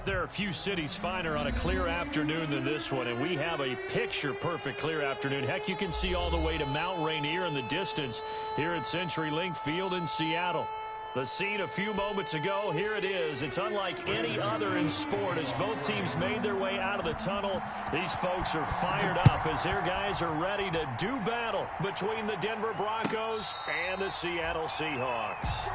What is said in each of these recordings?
There are a few cities finer on a clear afternoon than this one, and we have a picture-perfect clear afternoon. Heck, you can see all the way to Mount Rainier in the distance here at CenturyLink Field in Seattle. The scene a few moments ago, here it is. It's unlike any other in sport. As both teams made their way out of the tunnel, these folks are fired up as their guys are ready to do battle between the Denver Broncos and the Seattle Seahawks.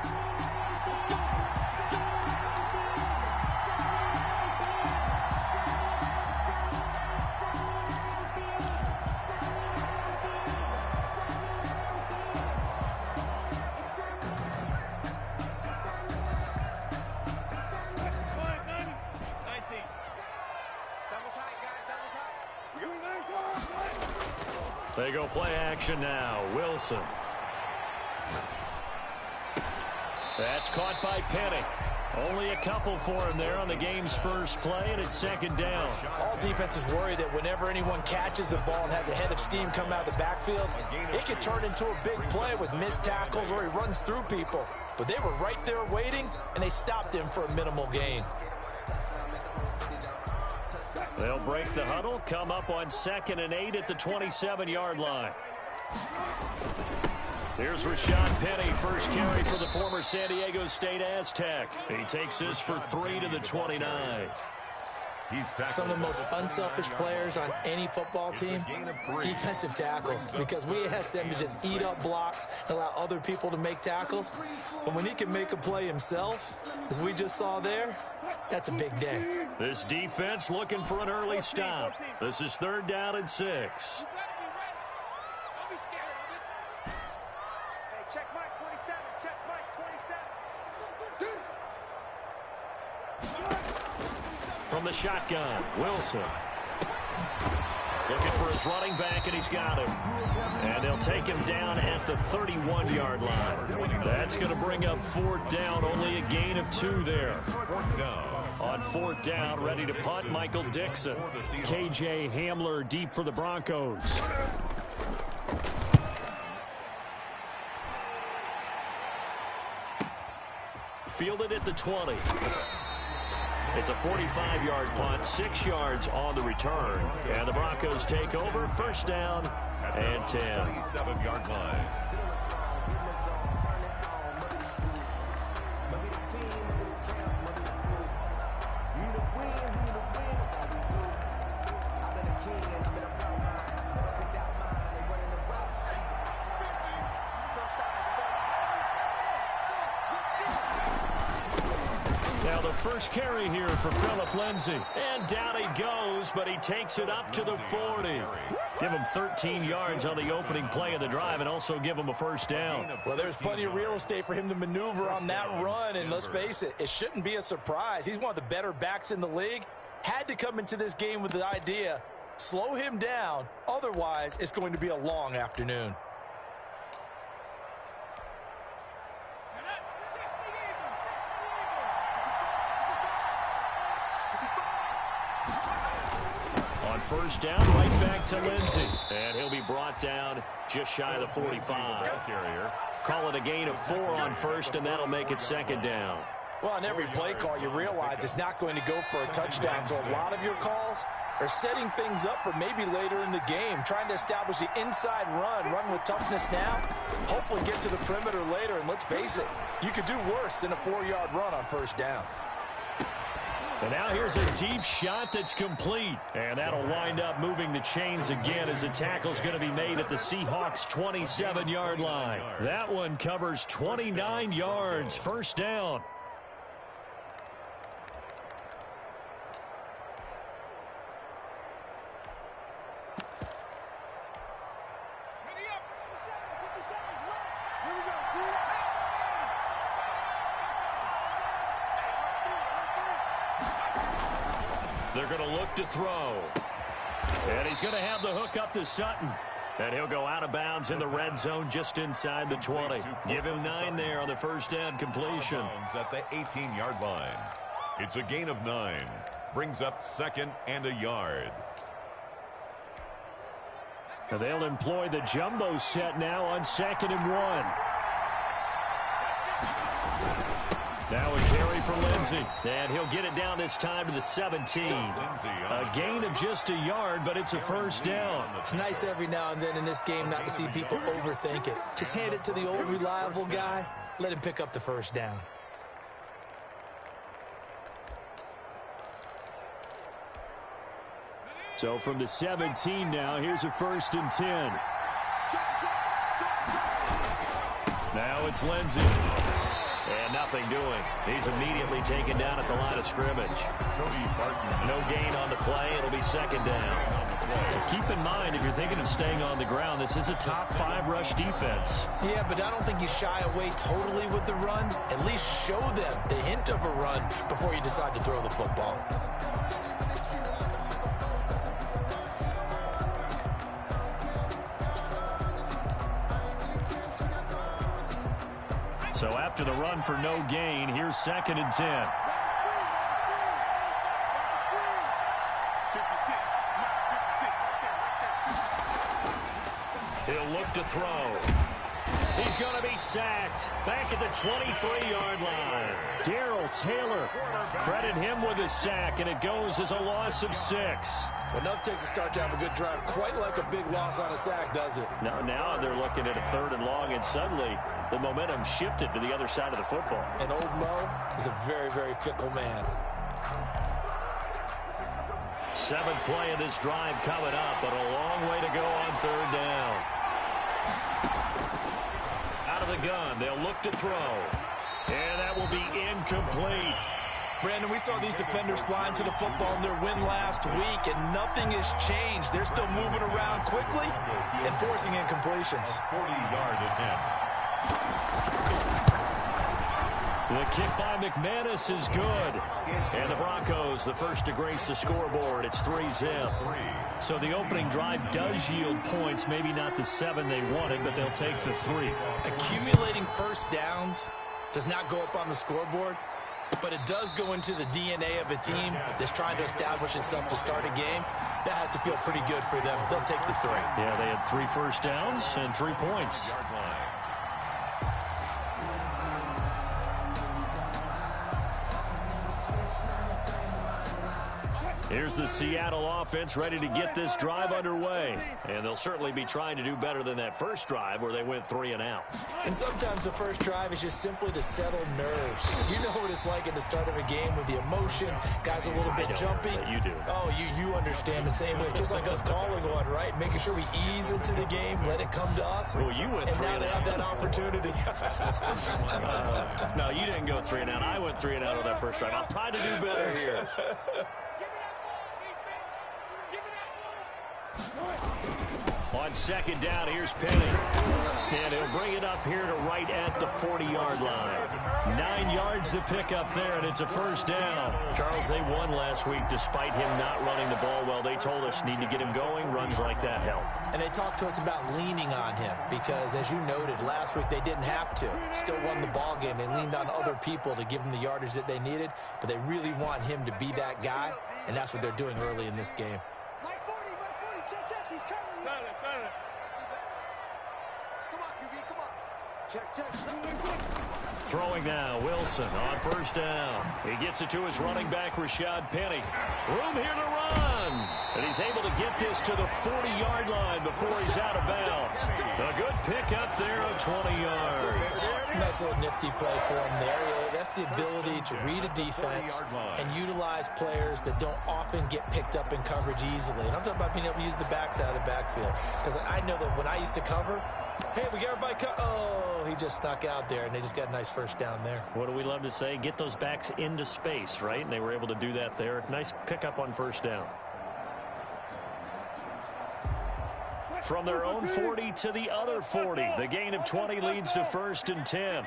They go play action now. Wilson. That's caught by Penny. Only a couple for him there on the game's first play, and it's second down. All defenses worry that whenever anyone catches the ball and has a head of steam come out of the backfield, it can turn into a big play with missed tackles or he runs through people. But they were right there waiting, and they stopped him for a minimal gain. They'll break the huddle, come up on 2nd and 8 at the 27-yard line. Here's Rashad Penny, first carry for the former San Diego State Aztec. He takes this for 3 to the 29. Some of the most unselfish players on any football team, defensive tackles, because we ask them to just eat up blocks and allow other people to make tackles. But when he can make a play himself, as we just saw there, that's a big day. This defense looking for an early stop. This is 3rd down and 6. Check Mike 27. Check Mike 27. From the shotgun, Wilson. Looking for his running back, and he's got him. And they'll take him down at the 31-yard line. That's going to bring up 4th down, only a gain of 2 there. On 4th down, ready to punt, Michael Dixon. KJ Hamler deep for the Broncos. Fielded at the 20. It's a 45-yard punt, 6 yards on the return. And the Broncos take over, 1st down and 10. 27-yard line. Now the first carry here for Phillip Lindsay. And down he goes, but he takes it up to the 40. Give him 13 yards on the opening play of the drive and also give him a 1st down. Well, there's plenty of real estate for him to maneuver on that run, and let's face it, it shouldn't be a surprise. He's one of the better backs in the league. Had to come into this game with the idea, slow him down, otherwise it's going to be a long afternoon. On 1st down, right back to Lindsay. And he'll be brought down just shy of the 45. Call it a gain of 4 on 1st, and that'll make it 2nd down. Well, on every play call, you realize it's not going to go for a touchdown. So a lot of your calls are setting things up for maybe later in the game, trying to establish the inside run with toughness now, hopefully get to the perimeter later. And let's face it, you could do worse than a 4-yard run on 1st down. And now here's a deep shot that's complete. And that'll wind up moving the chains again as the tackle's going to be made at the Seahawks' 27-yard line. That one covers 29 yards. 1st down. They're going to look to throw. And he's going to have the hook up to Sutton. And he'll go out of bounds in the red zone just inside the 20. Give him 9 there on the 1st down completion. At the 18-yard line. It's a gain of 9. Brings up 2nd and a yard. And they'll employ the jumbo set now on 2nd and 1. Now a carry for Lindsey. And he'll get it down this time to the 17. A gain of just a yard, but it's a first down. It's nice every now and then in this game not to see people overthink it. Just hand it to the old reliable guy. Let him pick up the first down. So from the 17 now, here's a 1st and 10. Now it's Lindsey. And nothing doing. He's immediately taken down at the line of scrimmage. No gain on the play. It'll be 2nd down. Keep in mind, if you're thinking of staying on the ground, this is a top 5 rush defense. Yeah, but I don't think you shy away totally with the run. At least show them the hint of a run before you decide to throw the football. So after the run for no gain, here's 2nd and 10. He'll look to throw. He's going to be sacked. Back at the 23-yard line. Darrell Taylor. Credit him with a sack, and it goes as a loss of 6. Well, enough takes a start to have a good drive. Quite like a big loss on a sack, does it? Now they're looking at a 3rd and long, and suddenly the momentum shifted to the other side of the football. And old Mo is a very, very fickle man. 7th play of this drive coming up, but a long way to go on 3rd down. Out of the gun, they'll look to throw. And that will be incomplete. Brandon, we saw these defenders flying to the football in their win last week, and nothing has changed. They're still moving around quickly and forcing incompletions. 40-yard attempt. The kick by McManus is good. And the Broncos, the first to grace the scoreboard. It's 3-zip. So the opening drive does yield points. Maybe not the 7 they wanted, but they'll take the 3. Accumulating first downs does not go up on the scoreboard, but it does go into the DNA of a team that's trying to establish itself to start a game. That has to feel pretty good for them. They'll take the 3. Yeah, they had 3 first downs and 3 points. Here's the Seattle offense ready to get this drive underway. And they'll certainly be trying to do better than that first drive where they went 3 and out. And sometimes the first drive is just simply to settle nerves. You know what it's like at the start of a game with the emotion, guys a little bit jumpy. You do. Oh, you understand the same way. It's just like us calling one, right? Making sure we ease into the game, let it come to us. Well, you went 3 and now they have that opportunity. No, you didn't go 3 and out. I went 3 and out on that first drive. I'll try to do better here. On 2nd down, here's Penny. And he'll bring it up here to right at the 40-yard line. 9 yards to pick up there, and it's a first down. Charles, they won last week despite him not running the ball well. They told us need to get him going. Runs like that help. And they talked to us about leaning on him because, as you noted, last week they didn't have to. Still won the ball game. They leaned on other people to give them the yardage that they needed, but they really want him to be that guy, and that's what they're doing early in this game. Throwing now, Wilson on first down. He gets it to his running back, Rashad Penny. Room here to run. And he's able to get this to the 40-yard line before he's out of bounds. A good pickup there of 20 yards. Nice little nifty play for him there. Yeah, that's the ability to read a defense and utilize players that don't often get picked up in coverage easily. And I'm talking about being able to use the backs out of the backfield. Because I know that when I used to cover, hey, we got everybody oh, he just snuck out there, and they just got a nice first down there. What do we love to say? Get those backs into space, right? And they were able to do that there. Nice pickup on first down. From their own 40 to the other 40. The gain of 20 leads to 1st and 10.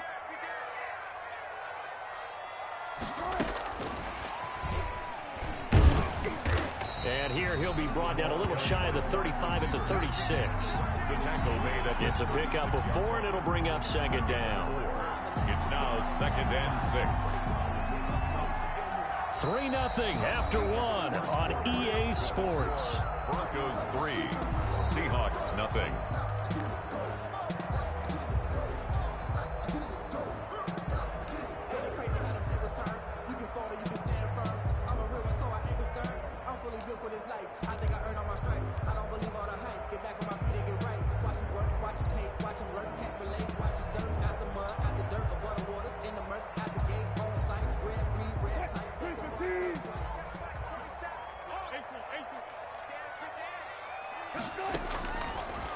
And here he'll be brought down a little shy of the 35 at the 36. The tackle made at It's a pickup of 4, and it'll bring up 2nd down. It's now 2nd and 6. 3-0 after 1 on EA Sports. Broncos 3, Seahawks nothing.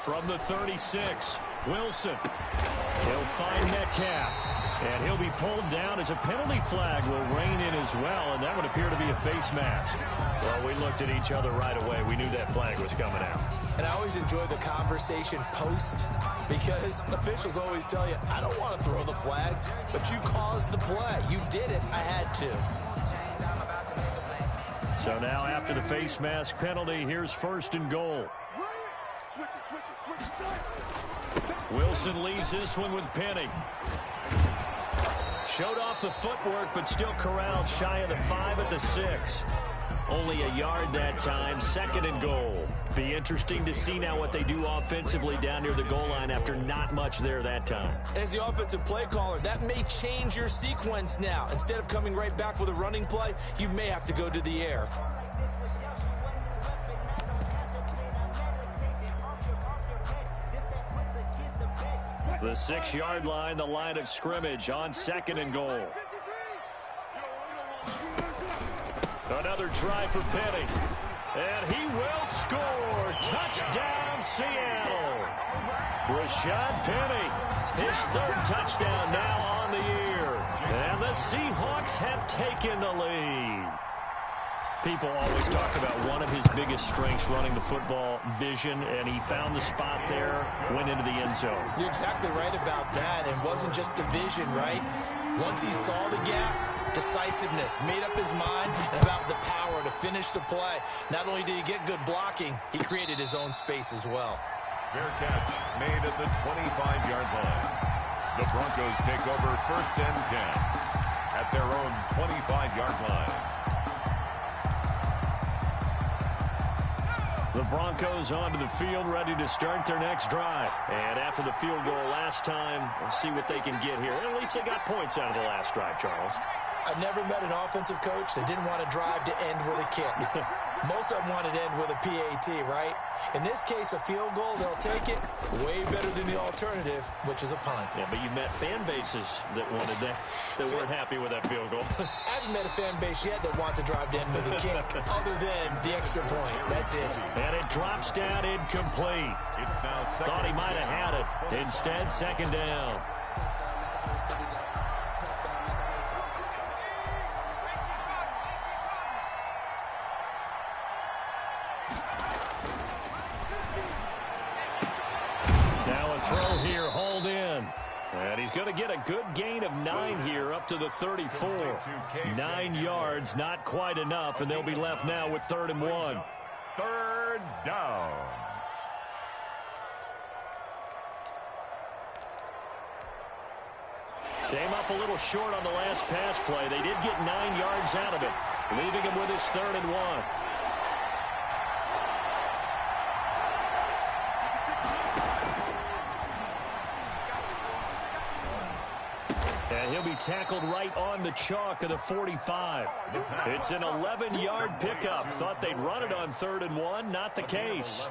from the 36. Wilson. He'll find Metcalf. And he'll be pulled down as a penalty flag will rein in as well, and that would appear to be a face mask. Well, we looked at each other right away. We knew that flag was coming out. And I always enjoy the conversation post because officials always tell you, I don't want to throw the flag, but you caused the play. You did it. I had to. So now after the face mask penalty, here's 1st and goal. Wilson leaves this one with Penny. Showed off the footwork, but still corralled shy of the 5 at the 6. Only a yard that time, 2nd and goal. Be interesting to see now what they do offensively down near the goal line after not much there that time. As the offensive play caller, that may change your sequence now. Instead of coming right back with a running play, you may have to go to the air. The 6-yard line, the line of scrimmage on 2nd and goal. Another try for Penny. And he will score. Touchdown, Seattle. Rashad Penny, his 3rd touchdown now on the year. And the Seahawks have taken the lead. People always talk about one of his biggest strengths running the football, vision, and he found the spot there, went into the end zone. You're exactly right about that. It wasn't just the vision, right? Once he saw the gap, decisiveness, made up his mind, and about the power to finish the play. Not only did he get good blocking, he created his own space as well. Fair catch made at the 25-yard line. The Broncos take over 1st and 10 at their own 25-yard line. The Broncos onto the field, ready to start their next drive. And after the field goal last time, we'll see what they can get here. At least they got points out of the last drive, Charles. I've never met an offensive coach that didn't want to drive to end with a kick. Most of them wanted to end with a PAT, right? In this case, a field goal, they'll take it. Way better than the alternative, which is a punt. Yeah, but you met fan bases that wanted that, that weren't happy with that field goal. I haven't met a fan base yet that wants to drive to end with a kick, other than the extra point. That's it. And it drops down incomplete. It's now Thought he might have had it. Instead, 2nd down. Throw here, hauled in. And he's going to get a good gain of 9 here up to the 34. 9 yards, not quite enough, and they'll be left now with 3rd and 1. 3rd down. Came up a little short on the last pass play. They did get 9 yards out of it, leaving him with his 3rd and 1. And he'll be tackled right on the chalk of the 45. It's an 11-yard pickup. Thought they'd run it on 3rd and 1. Not the case.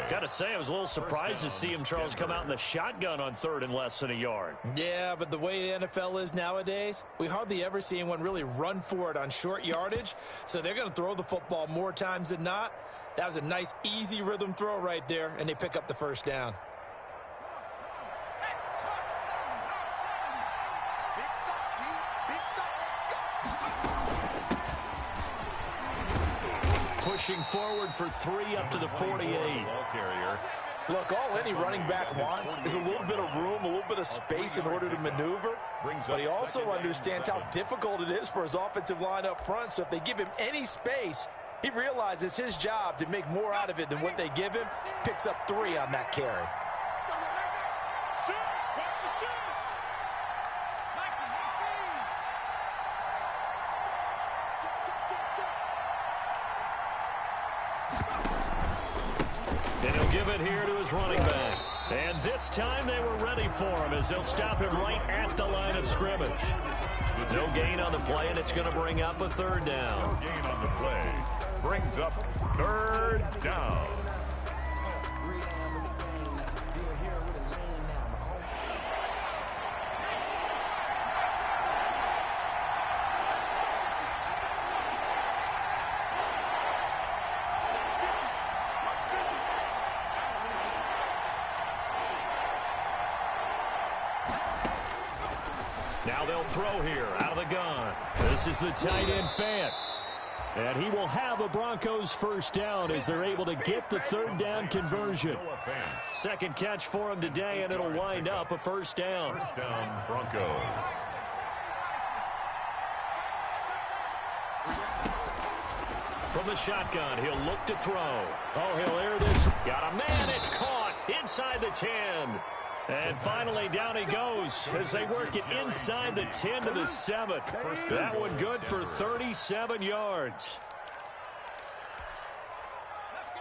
Got to say, I was a little surprised to see him, Charles, come out in the shotgun on 3rd and less than a yard. Yeah, but the way the NFL is nowadays, we hardly ever see anyone really run for it on short yardage. So they're going to throw the football more times than not. That was a nice, easy rhythm throw right there, and they pick up the 1st down. Pushing forward for 3 up to the 48. Look, all any running back wants is a little bit of room, a little bit of space in order to maneuver. But he also understands how difficult it is for his offensive line up front. So if they give him any space, he realizes his job to make more out of it than what they give him. Picks up 3 on that carry. And he'll give it here to his running back. And this time they were ready for him as they'll stop him right at the line of scrimmage. No gain on the play, and it's going to bring up a 3rd down. No gain on the play. Brings up 3rd down. Now they'll throw here out of the gun. This is the tight end Fant. And he will have a Broncos first down as they're able to get the third down conversion. Second catch for him today, and it'll wind up a first down. First down, Broncos. From the shotgun, he'll look to throw. Oh, he'll air this. Got a man. It's caught inside the 10. And finally, down he goes as they work it inside the 10 to the 7. That one good for 37 yards.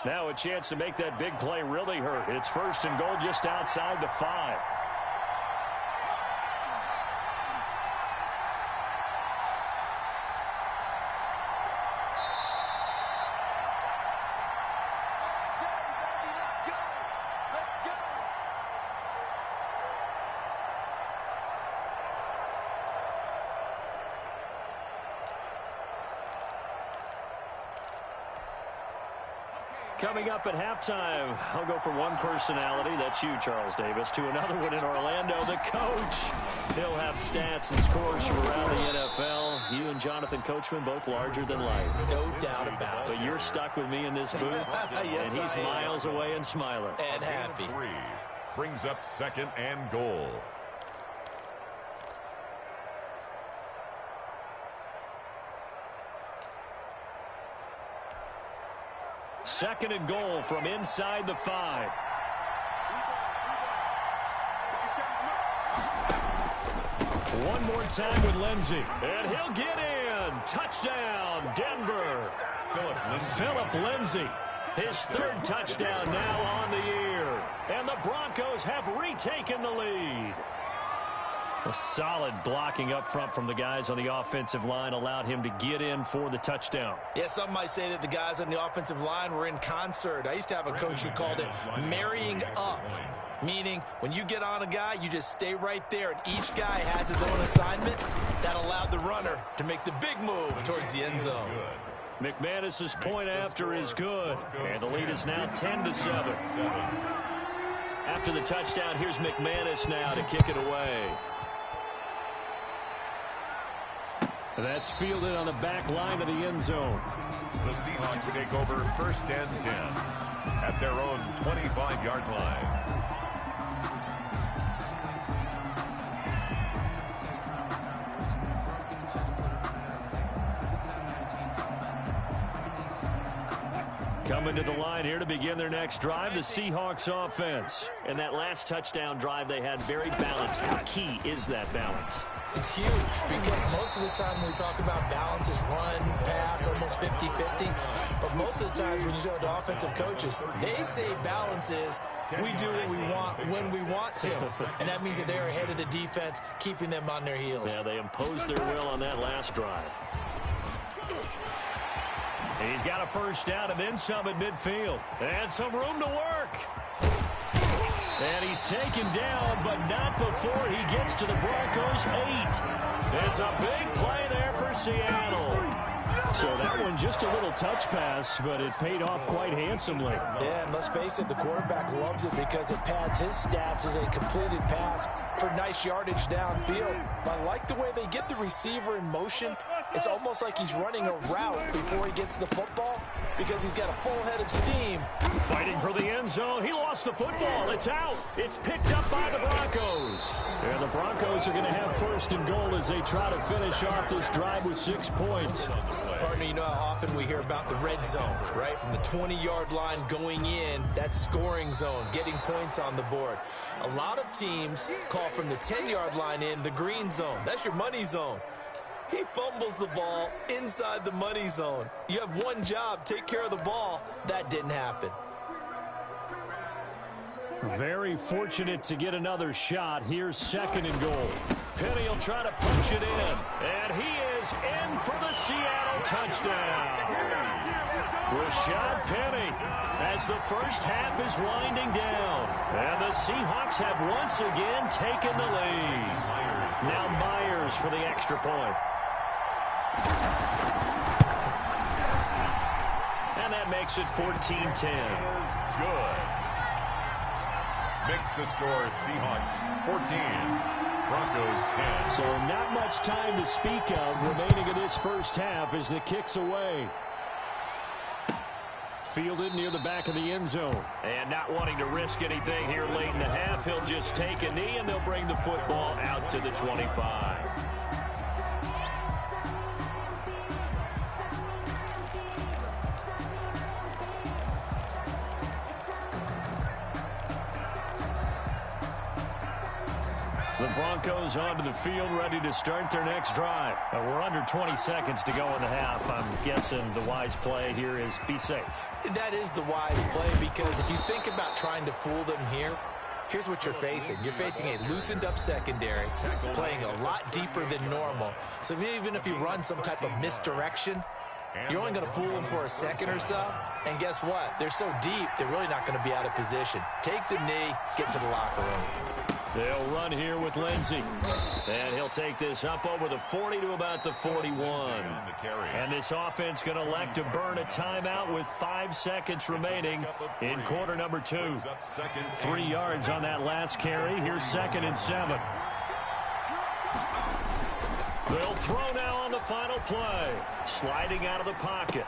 Now a chance to make that big play really hurt. It's first and goal just outside the 5. Coming up at halftime, I'll go from one personality, that's you, Charles Davis, to another one in Orlando, the coach. He'll have stats and scores from around the NFL. You and Jonathan Coachman, both larger than life. No doubt about it. But you're stuck with me in this booth, yes, and he's miles away and smiling. And happy. 3 brings up second and goal. Second and goal from inside the 5. One more time with Lindsey. And he'll get in. Touchdown, Denver. Philip Lindsey. His third touchdown now on the year. And the Broncos have retaken the lead. A solid blocking up front from the guys on the offensive line allowed him to get in for the touchdown. Yeah, some might say that the guys on the offensive line were in concert. I used to have a coach who called it marrying up, meaning when you get on a guy, you just stay right there, and each guy has his own assignment. That allowed the runner to make the big move towards the end zone. McManus's point after is good, and the lead is now 10-7. After the touchdown, here's McManus now to kick it away. That's fielded on the back line of the end zone. The Seahawks take over first and 10 at their own 25-yard line. Coming to the line here to begin their next drive, the Seahawks offense. And that last touchdown drive they had very balanced. How key is that balance? It's huge because most of the time when we talk about balance is run, pass, almost 50-50. But most of the times when you talk to offensive coaches, they say balance is we do what we want when we want to. And that means that they're ahead of the defense, keeping them on their heels. Yeah, they imposed their will on that last drive. And he's got a first down and then some at midfield. And some room to work. And he's taken down, but not before he gets to the Broncos' 8. It's a big play there for Seattle. So that one just a little touch pass, but it paid off quite handsomely. Yeah, and let's face it, the quarterback loves it because it pads his stats as a completed pass for nice yardage downfield. But I like the way they get the receiver in motion. It's almost like he's running a route before he gets the football because he's got a full head of steam. Fighting for the end zone. He lost the football. It's out. It's picked up by the Broncos. And the Broncos are going to have first and goal as they try to finish off this drive with 6 points. Partner, you know how often we hear about the red zone, right? From the 20-yard line going in, that scoring zone, getting points on the board. A lot of teams call from the 10-yard line in the green zone. That's your money zone. He fumbles the ball inside the money zone. You have one job, take care of the ball. That didn't happen. Very fortunate to get another shot. Here's second and goal. Penny will try to punch it in. And he is in for the Seattle touchdown. Rashad Penny as the first half is winding down. And the Seahawks have once again taken the lead. Now Myers for the extra point. And that makes it 14-10. Good. Makes the score Seahawks 14, Broncos 10. So not much time to speak of remaining in this first half as the kick's away. Fielded near the back of the end zone. And not wanting to risk anything here late in the half, he'll just take a knee and they'll bring the football out to the 25. The Broncos onto the field, ready to start their next drive. We're under 20 seconds to go in the half. I'm guessing the wise play here is be safe. That is the wise play, because if you think about trying to fool them here, here's what you're facing. You're facing a loosened up secondary, playing a lot deeper than normal. So even if you run some type of misdirection, you're only going to fool them for a second or so. And guess what? They're so deep, they're really not going to be out of position. Take the knee, get to the locker room. They'll run here with Lindsey. And he'll take this up over the 40 to about the 41. And this offense going to elect to burn a timeout with 5 seconds remaining in quarter number 2. 3 yards on that last carry. Here's 2nd and 7. They'll throw now on the final play. Sliding out of the pocket.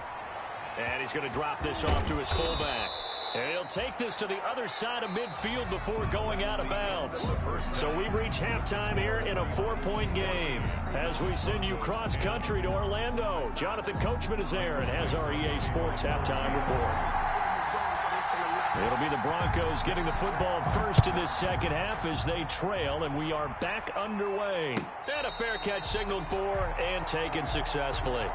And he's going to drop this off to his fullback. And he'll take this to the other side of midfield before going out of bounds. So we've reached halftime here in a 4-point game. As we send you cross-country to Orlando, Jonathan Coachman is there and has our EA Sports halftime report. It'll be the Broncos getting the football first in this second half as they trail, and we are back underway. And a fair catch signaled for and taken successfully.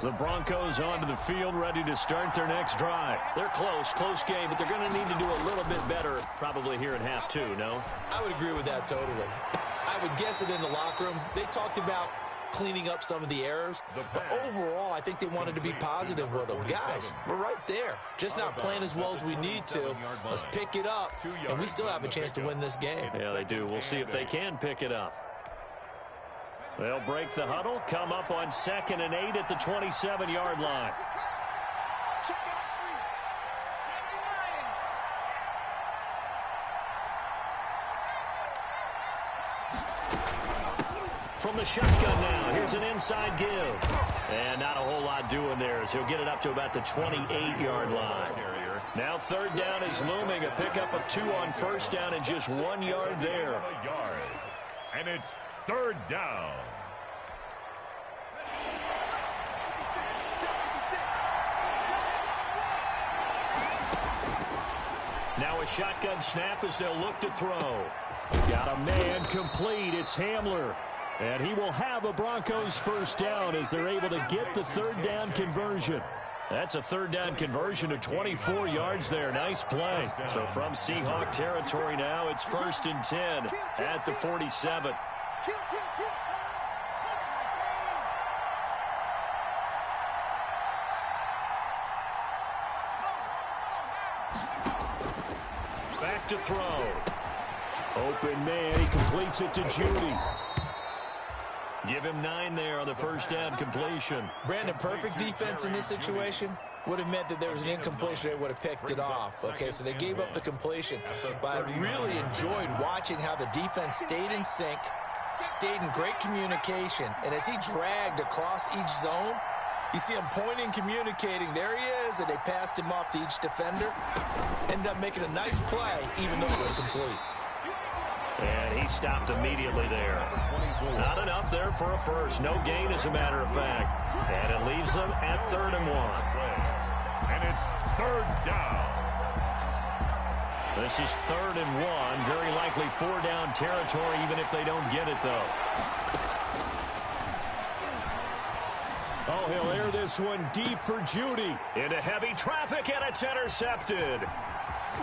The Broncos onto the field, ready to start their next drive. They're close game, but they're going to need to do a little bit better probably here in half 2, no? I would agree with that totally. I would guess it in the locker room. They talked about cleaning up some of the errors, but overall, I think they wanted to be positive with them. Guys, we're right there. Just not playing as well as we need to. Let's pick it up, and we still have a chance to win this game. Yeah, they do. We'll see if they can pick it up. They'll break the huddle, come up on 2nd and 8 at the 27-yard line. From the shotgun now, here's an inside give. And not a whole lot doing there as he'll get it up to about the 28-yard line. Now 3rd down is looming, a pickup of 2 on 1st down and just 1 yard there. And it's 3rd down. Now a shotgun snap as they'll look to throw. Got a man complete. It's Hamler. And he will have a Broncos 1st down as they're able to get the 3rd down conversion. That's a 3rd down conversion to 24 yards there. Nice play. So from Seahawk territory now, it's 1st and 10 at the 47. Back to throw. Open man. He completes it to Judy. Give him 9 there on the 1st down completion. Brandon, perfect defense in this situation would have meant that there was an incompletion. They would have picked it off. Okay, so they gave up the completion. But I really enjoyed watching how the defense stayed in sync, stayed in great communication. And as he dragged across each zone, you see him pointing, communicating. There he is, and they passed him off to each defender. Ended up making a nice play, even though it was complete. And he stopped immediately there. Not enough there for a first. No gain, as a matter of fact. And it leaves them at 3rd and 1. And it's 3rd down. This is 3rd and 1. Very likely 4-down territory, even if they don't get it, though. Oh, he'll air this one deep for Judy. Into heavy traffic, and it's intercepted.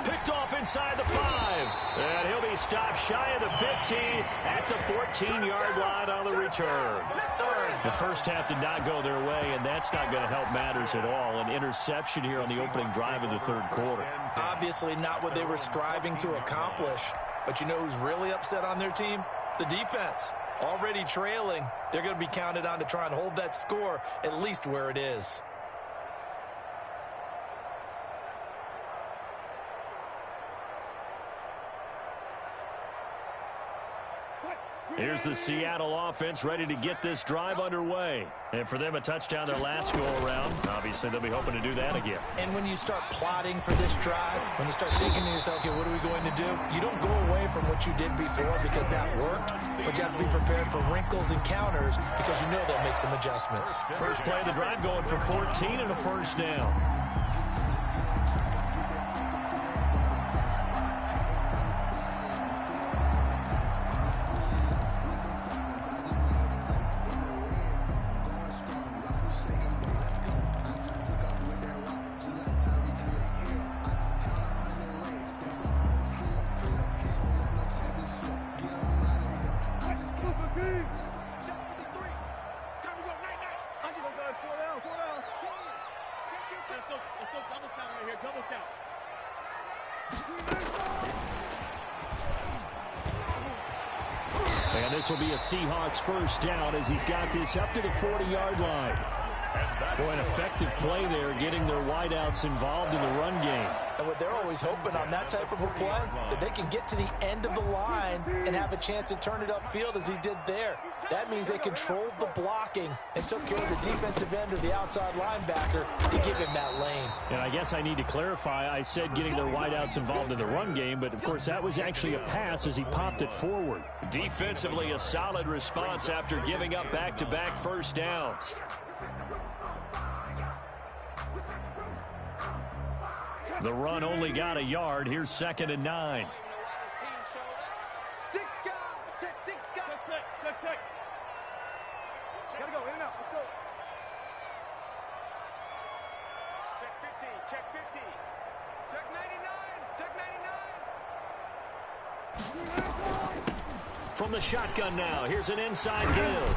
Picked off inside the 5. And he'll be stopped shy of the 15 at the 14-yard line on the return. The first half did not go their way, and that's not going to help matters at all. An interception here on the opening drive of the 3rd quarter. Obviously not what they were striving to accomplish. But you know who's really upset on their team? The defense. Already trailing, they're going to be counted on to try and hold that score at least where it is. Here's the Seattle offense ready to get this drive underway. And for them, a touchdown their last go-around. Obviously, they'll be hoping to do that again. And when you start plotting for this drive, when you start thinking to yourself, okay, what are we going to do? You don't go away from what you did before because that worked, but you have to be prepared for wrinkles and counters because you know they'll make some adjustments. First play of the drive going for 14 and a first down. And this will be a Seahawks first down as he's got this up to the 40-yard line. Boy, an effective play there, getting their wideouts involved in the run game. And what they're always hoping on that type of a play, that they can get to the end of the line and have a chance to turn it upfield as he did there. That means they controlled the blocking and took care of the defensive end or the outside linebacker to give him that lane. And I guess I need to clarify, I said getting their wideouts involved in the run game, but of course that was actually a pass as he popped it forward. Defensively, a solid response after giving up back-to-back first downs. The run only got a yard. Here's 2nd and 9. Gotta go, in and out, let's go. Check 50, check 50. Check 99, check 99. From the shotgun now, here's an inside Gill.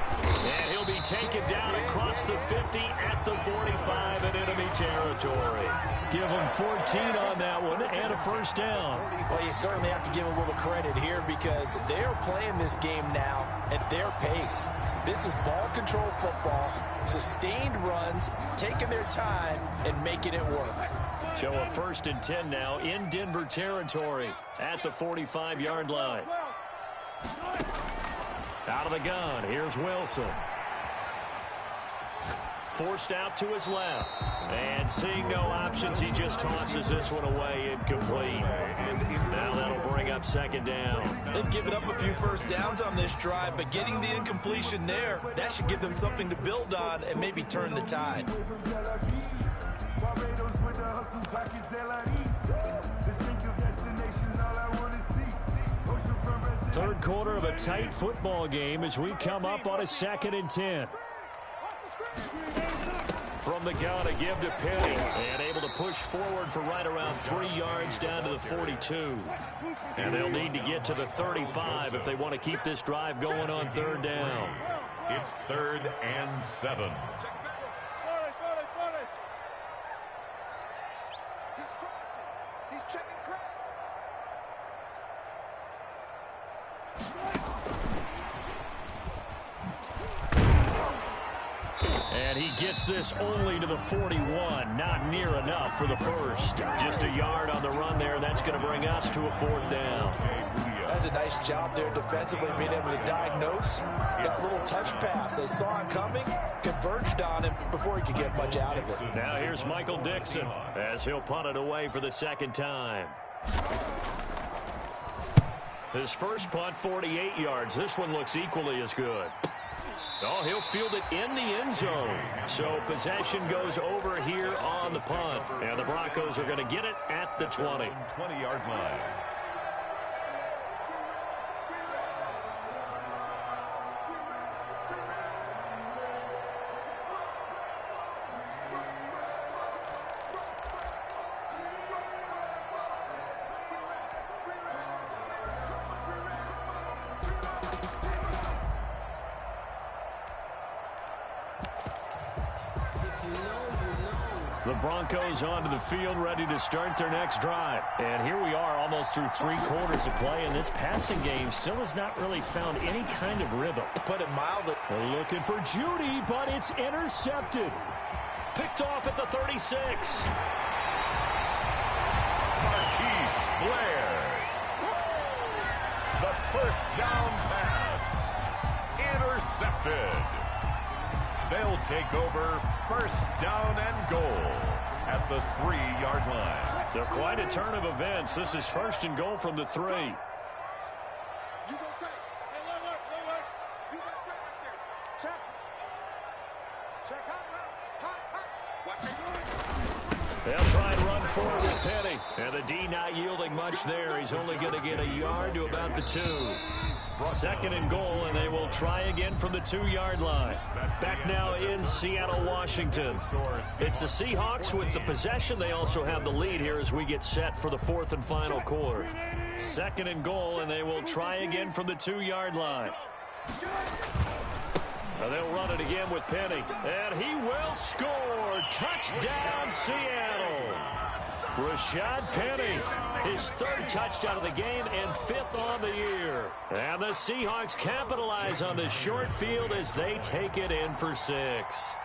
And he'll be taken down across the 50 at the 45 in enemy territory. Give him 14 on that one and a first down. Well, you certainly have to give a little credit here because they're playing this game now at their pace. This is ball control football, sustained runs, taking their time, and making it work. So a 1st and 10 now in Denver territory at the 45-yard line. Out of the gun, here's Wilson. Forced out to his left. And seeing no options, he just tosses this one away incomplete. Now that'll bring up 2nd down. They've given up a few first downs on this drive, but getting the incompletion there, that should give them something to build on and maybe turn the tide. Third quarter of a tight football game as we come up on a 2nd and 10. From the gun, a give to Penny. And able to push forward for right around 3 yards down to the 42. And they'll need to get to the 35 if they want to keep this drive going on 3rd down. It's 3rd and 7. He's checking crowd. And he gets this only to the 41. Not near enough for the first. Just a yard on the run there. That's going to bring us to a 4th down. That's a nice job there defensively, being able to diagnose that little touch pass. They saw it coming, converged on him before he could get much out of it. Now here's Michael Dixon as he'll punt it away for the 2nd time. His first punt, 48 yards. This one looks equally as good. Oh, he'll field it in the end zone. So possession goes over here on the punt. And the Broncos are going to get it at the 20. 20-yard line. The Broncos onto the field, ready to start their next drive. And here we are, almost through 3 quarters of play, and this passing game still has not really found any kind of rhythm. Put it mildly. They're looking for Judy, but it's intercepted. Picked off at the 36. Marquise Blair. The first down pass. Intercepted. They'll take over first down and goal at the 3-yard line. So quite a turn of events. This is first and goal from the 3. You go take. Hey, look. You got check right there. Check. Check hot. Watch me. They'll try and run forward with Penny. And the D not yielding much there. He's only going to get a yard to about the 2. Second and goal, and they will try again from the 2-yard line. Back now in Seattle, Washington. It's the Seahawks with the possession. They also have the lead here as we get set for the 4th and final quarter. Second and goal, and they will try again from the 2-yard line. And they'll run it again with Penny. And he will score. Touchdown, Seattle. Rashad Penny, his 3rd touchdown of the game and 5th on the year. And the Seahawks capitalize on this short field as they take it in for 6.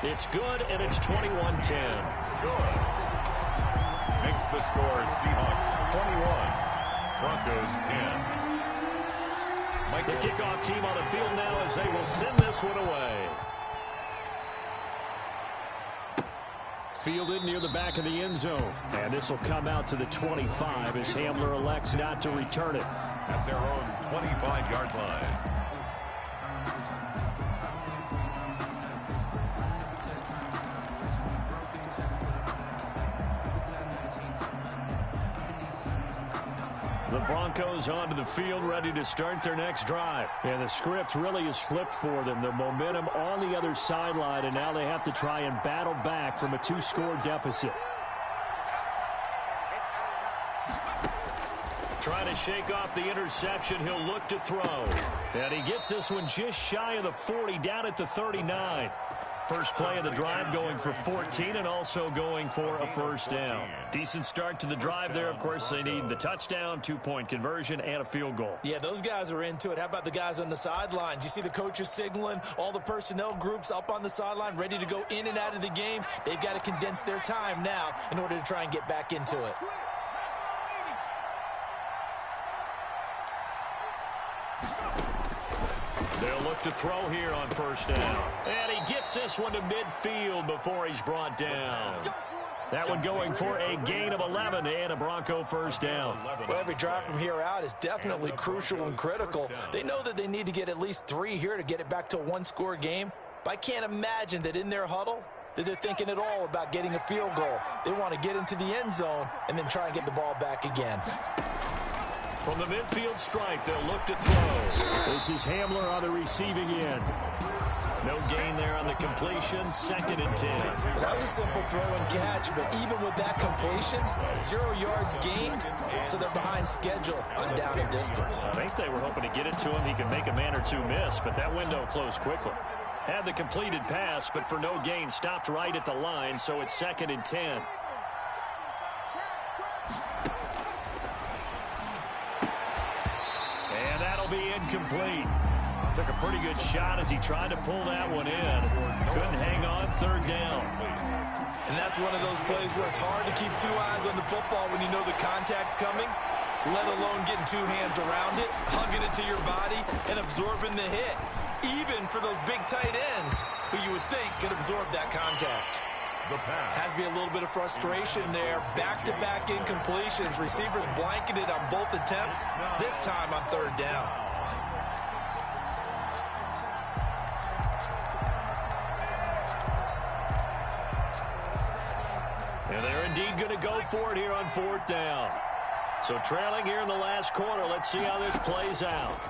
It's good, and it's 21-10. Good. Makes the score Seahawks 21, Broncos 10. The kickoff team on the field now as they will send this one away. Fielded near the back of the end zone. And this will come out to the 25 as Hamler elects not to return it. At their own 25-yard line. The Broncos onto the field, ready to start their next drive. And the script really is flipped for them. The momentum on the other sideline, and now they have to try and battle back from a 2-score deficit. Trying to shake off the interception. He'll look to throw. And he gets this one just shy of the 40, down at the 39. First play of the drive going for 14 and also going for a first down. Decent start to the drive there. Of course, they need the touchdown, 2-point conversion, and a field goal. Yeah, those guys are into it. How about the guys on the sidelines? You see the coaches signaling, all the personnel groups up on the sideline ready to go in and out of the game. They've got to condense their time now in order to try and get back into it. They'll look to throw here on first down. And he gets this one to midfield before he's brought down. That one going for a gain of 11 and a Bronco first down. Well, every drive from here out is definitely crucial and critical. They know that they need to get at least 3 here to get it back to a 1-score game. But I can't imagine that in their huddle that they're thinking at all about getting a field goal. They want to get into the end zone and then try and get the ball back again. From the midfield stripe, they'll look to throw. This is Hamler on the receiving end. No gain there on the completion. 2nd and 10. Well, that was a simple throw and catch, but even with that completion, 0 yards gained, so they're behind schedule on down and distance. I think they were hoping to get it to him. He could make a man or 2 miss, but that window closed quickly. Had the completed pass, but for no gain, stopped right at the line, so it's 2nd and 10. Be incomplete. Took a pretty good shot as he tried to pull that one in. Couldn't hang on 3rd down. And that's one of those plays where it's hard to keep 2 eyes on the football when you know the contact's coming, let alone getting 2 hands around it, hugging it to your body, and absorbing the hit. Even for those big tight ends who you would think could absorb that contact. Has to be a little bit of frustration there. Back-to-back incompletions. Receivers blanketed on both attempts, this time on 3rd down. And they're indeed going to go for it here on 4th down. So trailing here in the last quarter. Let's see how this plays out.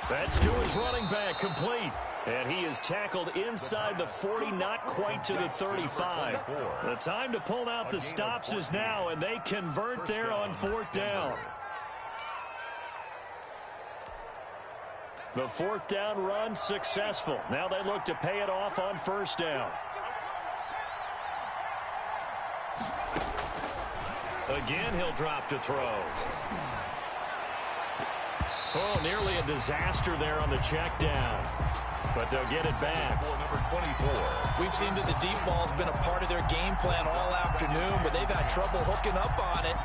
That's to his running back, complete. And he is tackled inside the 40, not quite to the 35. The time to pull out the stops is now, and they convert there on 4th down. The fourth down run successful. Now they look to pay it off on first down. Again, he'll drop to throw. Oh, nearly a disaster there on the check down. But they'll get it back. Number 24. We've seen that the deep ball's been a part of their game plan all afternoon, but they've had trouble hooking up on it,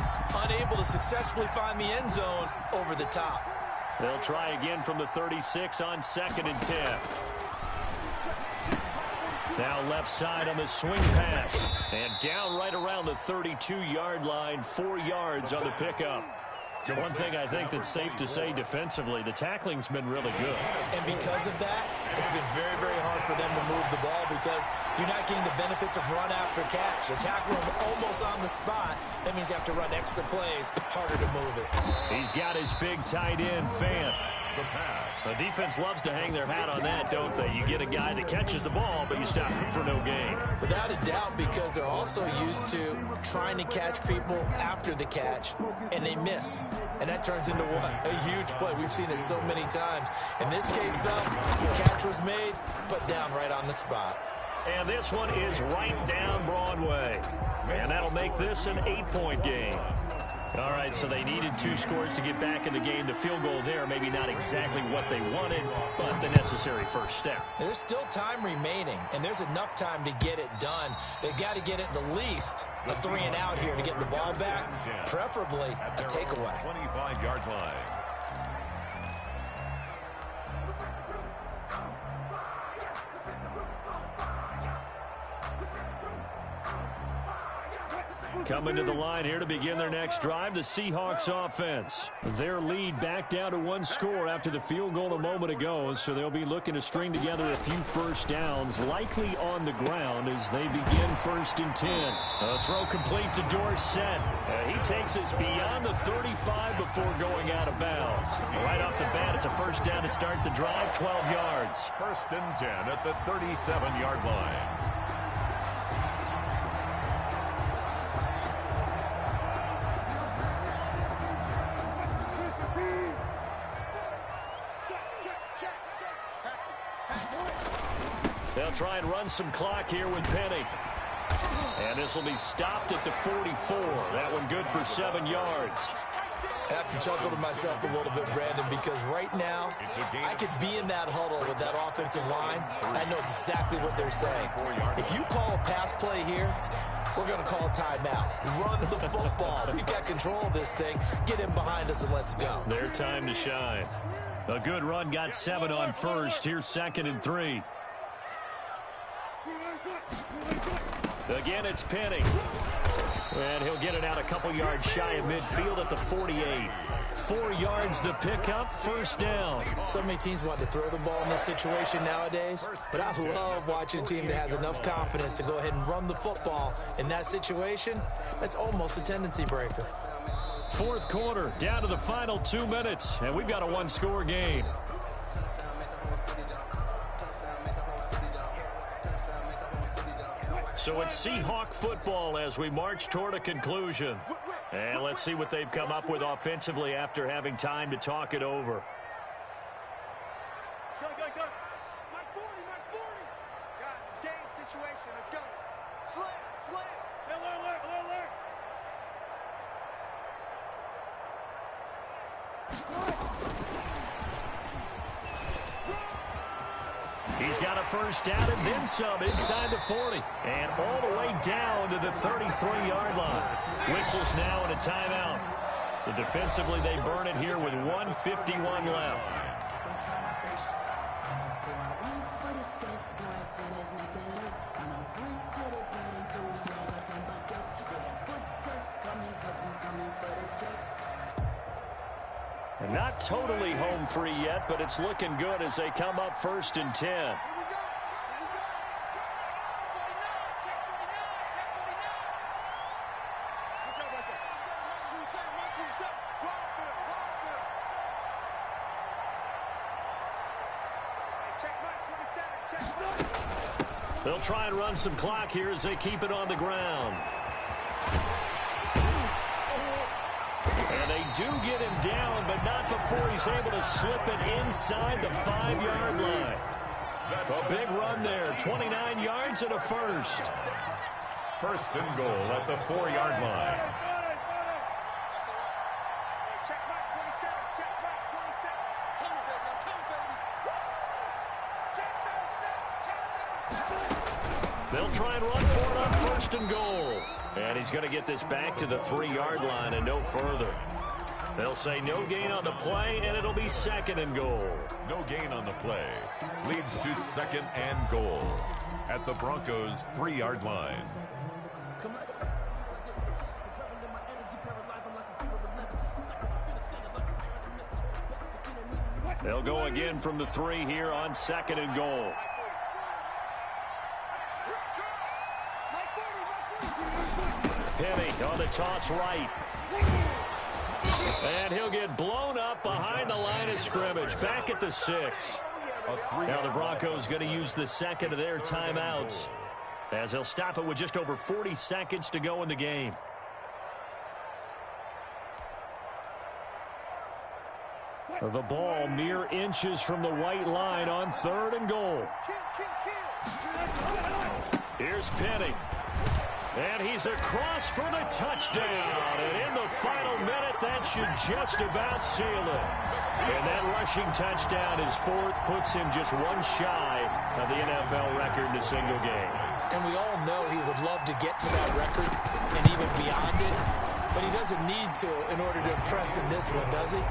unable to successfully find the end zone over the top. They'll try again from the 36 on 2nd and 10. Now left side on the swing pass. And down right around the 32-yard line, 4 yards on the pickup. One thing I think that's safe to say defensively, the tackling's been really good. And because of that, it's been very, very hard for them to move the ball because you're not getting the benefits of run after catch. They're tackling them almost on the spot. That means you have to run extra plays, harder to move it. He's got his big tight end, Fant. The pass. The defense loves to hang their hat on that, don't they? You get a guy that catches the ball, but you stop him for no gain. Without a doubt, because they're also used to trying to catch people after the catch, and they miss. And that turns into what? A huge play. We've seen it so many times. In this case, though, the catch was made, put down right on the spot. And this one is right down Broadway. And that'll make this an 8-point game. All right, so they needed 2 scores to get back in the game. The field goal there, maybe not exactly what they wanted, but the necessary first step. There's still time remaining, and there's enough time to get it done. They've got to get at the least a 3-and-out here to get the ball back, preferably a takeaway. 25-yard line. Coming to the line here to begin their next drive, the Seahawks offense. Their lead back down to 1 score after the field goal a moment ago, so they'll be looking to string together a few first downs, likely on the ground as they begin 1st and 10. A throw complete to Dorsett. He takes us beyond the 35 before going out of bounds. Right off the bat, it's a first down to start the drive, 12 yards. 1st and 10 at the 37-yard line. They'll try and run some clock here with Penny. And this will be stopped at the 44. That one good for 7 yards. I have to chuckle to myself a little bit, Brandon, because right now I could be in that huddle with that offensive line, and I know exactly what they're saying. If you call a pass play here, we're going to call a timeout. Run the football. We've got control of this thing. Get in behind us and let's go. Their time to shine. A good run, got 7 on first. Here's 2nd and 3. Again, it's Penny. And he'll get it out a couple yards shy of midfield at the 48. 4 yards the pickup, first down. So many teams want to throw the ball in this situation nowadays, but I love watching a team that has enough confidence to go ahead and run the football in that situation. That's almost a tendency breaker. 4th quarter, down to the final 2 minutes, and we've got a 1-score game. So it's Seahawk football as we march toward a conclusion. And let's see what they've come up with offensively after having time to talk it over. Go, go, go. March 40, March 40. Guys, it's game situation. Let's go. Slam, slam. Alert, alert, alert. He's got a first down and then some inside the 40. And all the way down to the 33-yard line. Whistles now and a timeout. So defensively they burn it here with 1:51 left. Not totally home free yet, but it's looking good as they come up 1st and 10. They'll try and run some clock here as they keep it on the ground. And they do get him down, but not before before he's able to slip it inside the 5-yard line. A big run there, 29 yards and a first. First and goal at the 4-yard line. Check back 27. Check back 27. Come on, baby. Now come, baby. Check 37. Check 37. They'll try and run for it on first and goal. And he's going to get this back to the 3-yard line and no further. They'll say no gain on the play, and it'll be second and goal. No gain on the play. Leads to second and goal at the Broncos' 3-yard line. They'll go again from the 3 here on second and goal. Penny on the toss right. And he'll get blown up behind the line of scrimmage. Back at the 6. Now the Broncos going to use the second of their timeouts, as they'll stop it with just over 40 seconds to go in the game. The ball mere inches from the white line on third and goal. Here's Penny. And he's across for the touchdown. And in the final minute, that should just about seal it. And that rushing touchdown, his 4th, puts him just one shy of the NFL record in a single game. And we all know he would love to get to that record and even beyond it. But he doesn't need to in order to impress in this one, does he?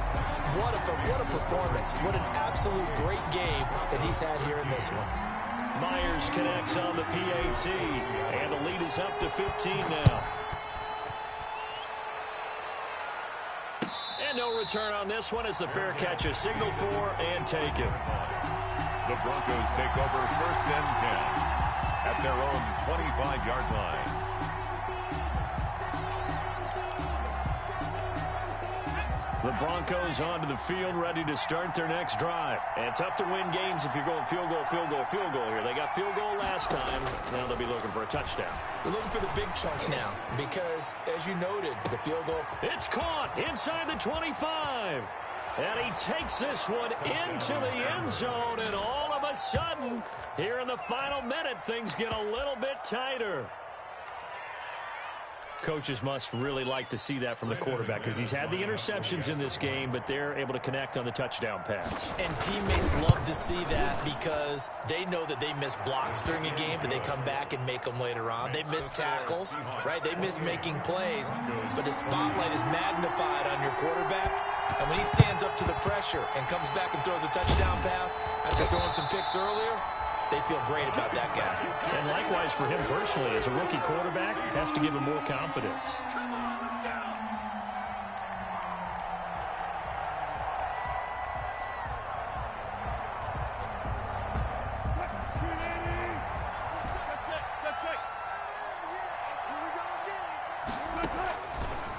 What a performance. What an absolute great game that he's had here in this one. Myers connects on the PAT, and the lead is up to 15 now. And no return on this one as the fair catch is signaled for and taken. The Broncos take over first and 10 at their own 25-yard line. The Broncos onto the field, ready to start their next drive. And tough to win games if you're going field goal, field goal, field goal here. They got field goal last time. Now they'll be looking for a touchdown. They're looking for the big chunk now because, as you noted, the field goal. It's caught inside the 25. And he takes this one into the end zone. And all of a sudden, here in the final minute, things get a little bit tighter. Coaches must really like to see that from the quarterback because he's had the interceptions in this game, but they're able to connect on the touchdown pass. And teammates love to see that because they know that they miss blocks during a game, but they come back and make them later on. They miss tackles, right? They miss making plays, but the spotlight is magnified on your quarterback. And when he stands up to the pressure and comes back and throws a touchdown pass after throwing some picks earlier, they feel great about that guy. And likewise for him personally, as a rookie quarterback, has to give him more confidence.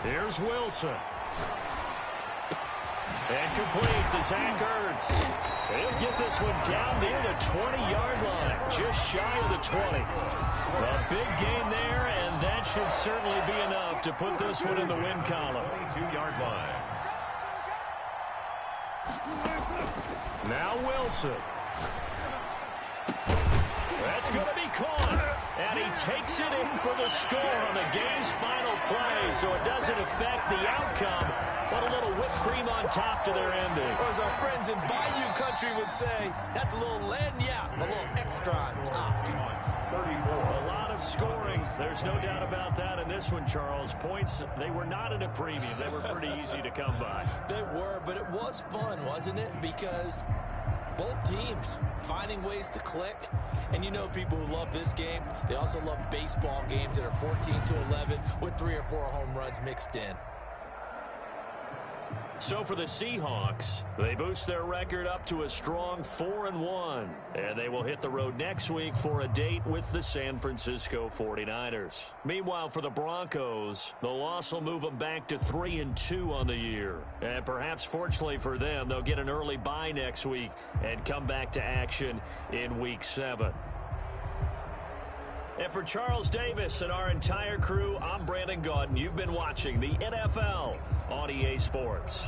Here's Wilson. And complete to Zach Ertz. He'll get this one down near the 20-yard line, just shy of the 20. A big gain there, and that should certainly be enough to put this one in the win column. 22-yard line. Now Wilson. That's going to be caught. And he takes it in for the score on the game's final play, so it doesn't affect the outcome, but a little whipped cream on top to their ending. Or as our friends in Bayou Country would say, that's a little lagniappe, a little extra on top. 34. A lot of scoring. There's no doubt about that in this one, Charles. Points, they were not at a premium. They were pretty easy to come by. They were, but it was fun, wasn't it? Because both teams finding ways to click. And you know people who love this game, they also love baseball games that are 14-11 with 3 or 4 home runs mixed in. So for the Seahawks, they boost their record up to a strong 4-1. And they will hit the road next week for a date with the San Francisco 49ers. Meanwhile, for the Broncos, the loss will move them back to 3-2 on the year. And perhaps fortunately for them, they'll get an early bye next week and come back to action in Week 7. And for Charles Davis and our entire crew, I'm Brandon Gaudin. You've been watching the NFL on EA Sports.